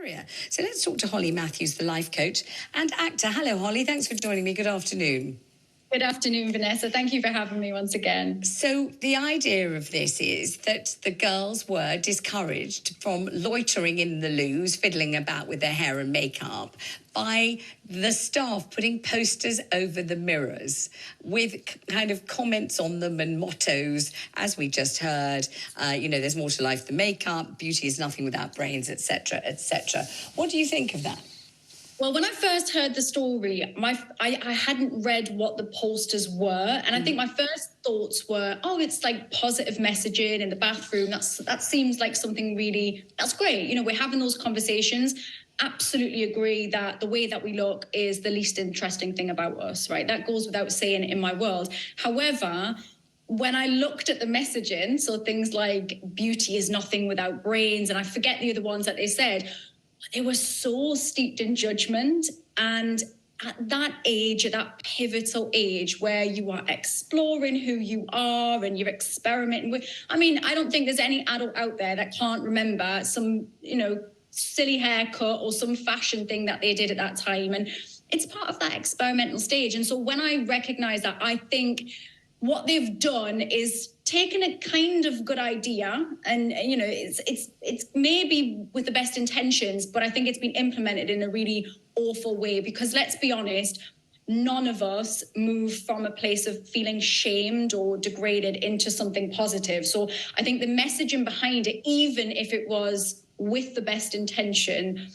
area. So let's talk to Holly Matthews, the life coach and actor. Hello, Holly. Thanks for joining me. Good afternoon. Good afternoon, Vanessa. Thank you for having me once again. So the idea of this is that the girls were discouraged from loitering in the loos, fiddling about with their hair and makeup, by the staff putting posters over the mirrors with kind of comments on them and mottos, as we just heard. There's more to life than makeup, beauty is nothing without brains, etc., etc. What do you think of that? Well, when I first heard the story, I hadn't read what the posters were. And I think my first thoughts were, it's like positive messaging in the bathroom. That seems like something really, that's great. We're having those conversations. Absolutely agree that the way that we look is the least interesting thing about us, right? That goes without saying in my world. However, when I looked at the messaging, so things like beauty is nothing without brains, and I forget the other ones that they said, they were so steeped in judgment. And at that age, at that pivotal age where you are exploring who you are and you're experimenting with, I don't think there's any adult out there that can't remember some, silly haircut or some fashion thing that they did at that time. And it's part of that experimental stage. And so when I recognize that, I think what they've done is taken a kind of good idea, and it's maybe with the best intentions, but I think it's been implemented in a really awful way, because let's be honest, none of us move from a place of feeling shamed or degraded into something positive. So I think the messaging behind it, even if it was with the best intention,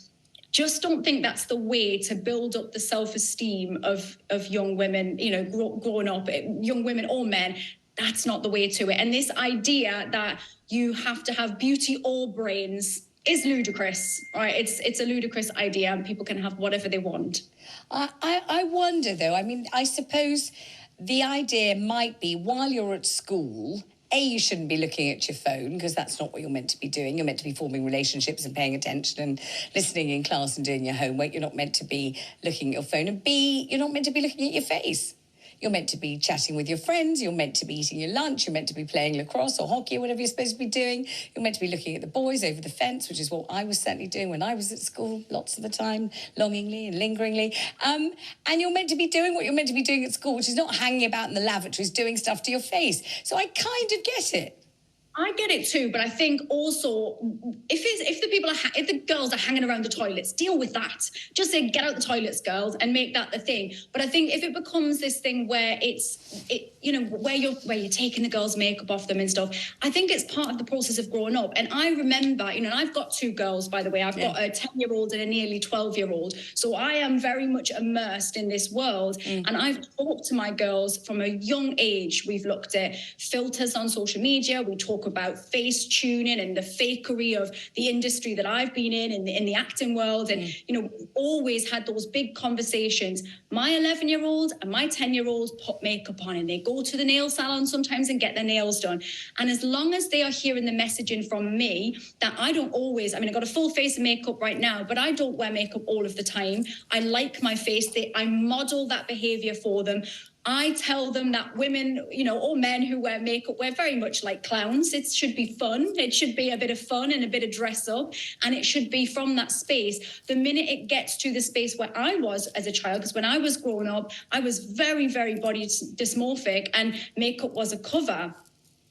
just don't think that's the way to build up the self-esteem of young women, growing up, young women or men. That's not the way to it. And this idea that you have to have beauty or brains is ludicrous, right? It's a ludicrous idea, and people can have whatever they want. I wonder, though, I suppose the idea might be while you're at school, you shouldn't be looking at your phone, because that's not what you're meant to be doing. You're meant to be forming relationships and paying attention and listening in class and doing your homework. You're not meant to be looking at your phone. And B, you're not meant to be looking at your face. You're meant to be chatting with your friends. You're meant to be eating your lunch. You're meant to be playing lacrosse or hockey or whatever you're supposed to be doing. You're meant to be looking at the boys over the fence, which is what I was certainly doing when I was at school lots of the time, longingly and lingeringly. And you're meant to be doing what you're meant to be doing at school, which is not hanging about in the lavatories doing stuff to your face. So I kind of get it. I get it too, but I think also if the girls are hanging around the toilets, deal with that. Just say, get out the toilets, girls, and make that the thing. But I think if it becomes this thing where where you're taking the girls' makeup off them and stuff, I think it's part of the process of growing up. And I remember, and I've got two girls, by the way. I've got a 10-year-old and a nearly 12-year-old. So I am very much immersed in this world. And I've talked to my girls from a young age. We've looked at filters on social media. We talk about face tuning and the fakery of the industry that I've been in the acting world. And, we've always had those big conversations. My 11-year-old and my 10-year-old put makeup on, and they go to the nail salon sometimes and get their nails done. And as long as they are hearing the messaging from me that I don't always, I've got a full face of makeup right now, but I don't wear makeup all of the time. I like my face. I model that behavior for them. I tell them that women, or men who wear makeup, we're very much like clowns. It should be fun. It should be a bit of fun and a bit of dress up. And it should be from that space. The minute it gets to the space where I was as a child, because when I was growing up, I was very, very body dysmorphic, and makeup was a cover.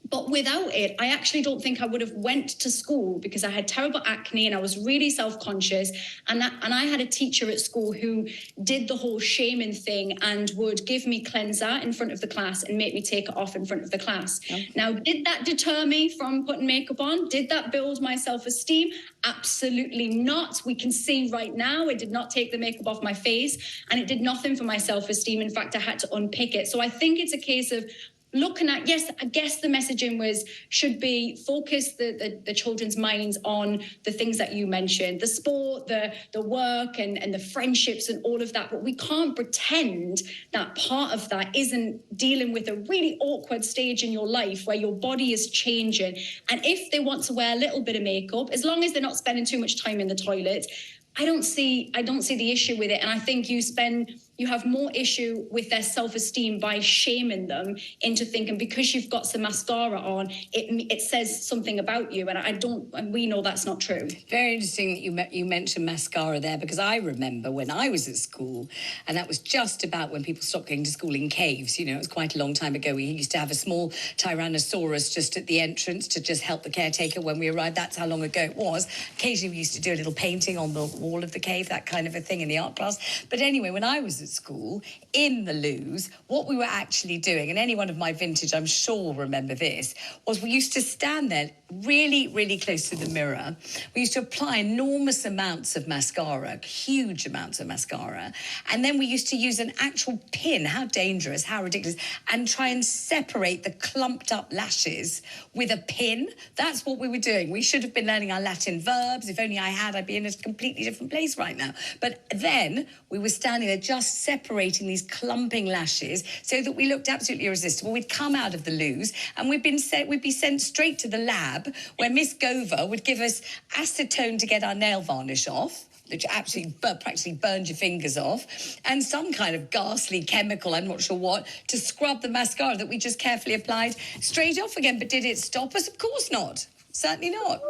But without it, I actually don't think I would have went to school, because I had terrible acne and I was really self-conscious. And I had a teacher at school who did the whole shaming thing and would give me cleanser in front of the class and make me take it off in front of the class. Okay. Now, did that deter me from putting makeup on? Did that build my self-esteem? Absolutely not. We can see right now it did not take the makeup off my face, and it did nothing for my self-esteem. In fact, I had to unpick it. So I think it's a case of looking at, yes, I guess the messaging should be focus the children's minds on the things that you mentioned, the sport, the work and the friendships and all of that. But we can't pretend that part of that isn't dealing with a really awkward stage in your life where your body is changing. And if they want to wear a little bit of makeup, as long as they're not spending too much time in the toilet, I don't see the issue with it. And I think you spend you have more issue with their self-esteem by shaming them into thinking because you've got some mascara on, it says something about you. And we know that's not true. Very interesting that you mentioned mascara there, because I remember when I was at school, and that was just about when people stopped going to school in caves. You know, it was quite a long time ago. We used to have a small Tyrannosaurus just at the entrance to just help the caretaker when we arrived. That's how long ago it was. Occasionally we used to do a little painting on the wall of the cave, that kind of a thing in the art class. But anyway, when I was at school, in the loos, what we were actually doing, and anyone of my vintage I'm sure will remember this, was we used to stand there really, really close to the mirror. We used to apply enormous amounts of mascara, huge amounts of mascara, and then we used to use an actual pin, how dangerous, how ridiculous, and try and separate the clumped up lashes with a pin. That's what we were doing. We should have been learning our Latin verbs. If only I had, I'd be in a completely different place right now. But then we were standing there just separating these clumping lashes so that we looked absolutely irresistible. We'd come out of the loos and we'd be sent straight to the lab where Miss Gover would give us acetone to get our nail varnish off, which absolutely practically burned your fingers off, and some kind of ghastly chemical, I'm not sure what, to scrub the mascara that we just carefully applied straight off again. But did it stop us? Of course not. Certainly not.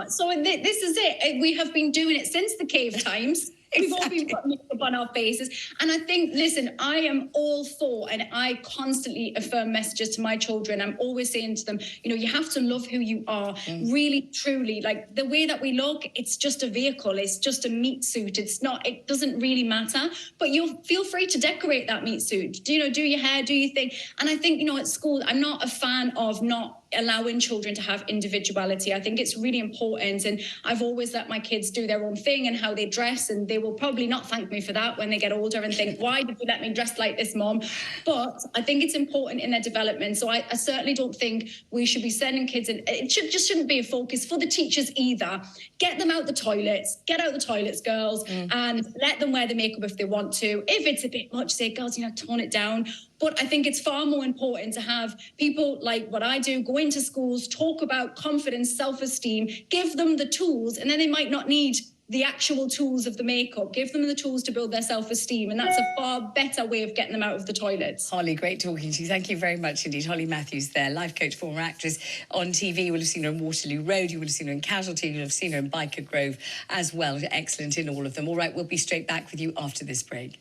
So this is it. We have been doing it since the cave times. We've all been putting makeup on our faces. And I think, listen, I am all for, and I constantly affirm messages to my children. I'm always saying to them, you know, you have to love who you are, really, truly. Like the way that we look, it's just a vehicle. It's just a meat suit. It doesn't really matter. But you'll feel free to decorate that meat suit. Do your hair, do your thing. And I think, at school, I'm not a fan of not allowing children to have individuality. I think it's really important, and I've always let my kids do their own thing and how they dress, and they will probably not thank me for that when they get older and think, why did you let me dress like this, Mom? But I think it's important in their development. So I certainly don't think we should be sending kids in. It shouldn't be a focus for the teachers either. Get them out the toilets, get out the toilets, girls, and let them wear the makeup if they want to. If it's a bit much, say, girls, tone it down. But I think it's far more important to have people like what I do go into schools, talk about confidence, self-esteem, give them the tools, and then they might not need the actual tools of the makeup. Give them the tools to build their self-esteem, and that's a far better way of getting them out of the toilets. Holly, great talking to you. Thank you very much indeed. Holly Matthews there, life coach, former actress on TV. You will have seen her in Waterloo Road, you will have seen her in Casualty, you will have seen her in Biker Grove as well. Excellent in all of them. All right, we'll be straight back with you after this break.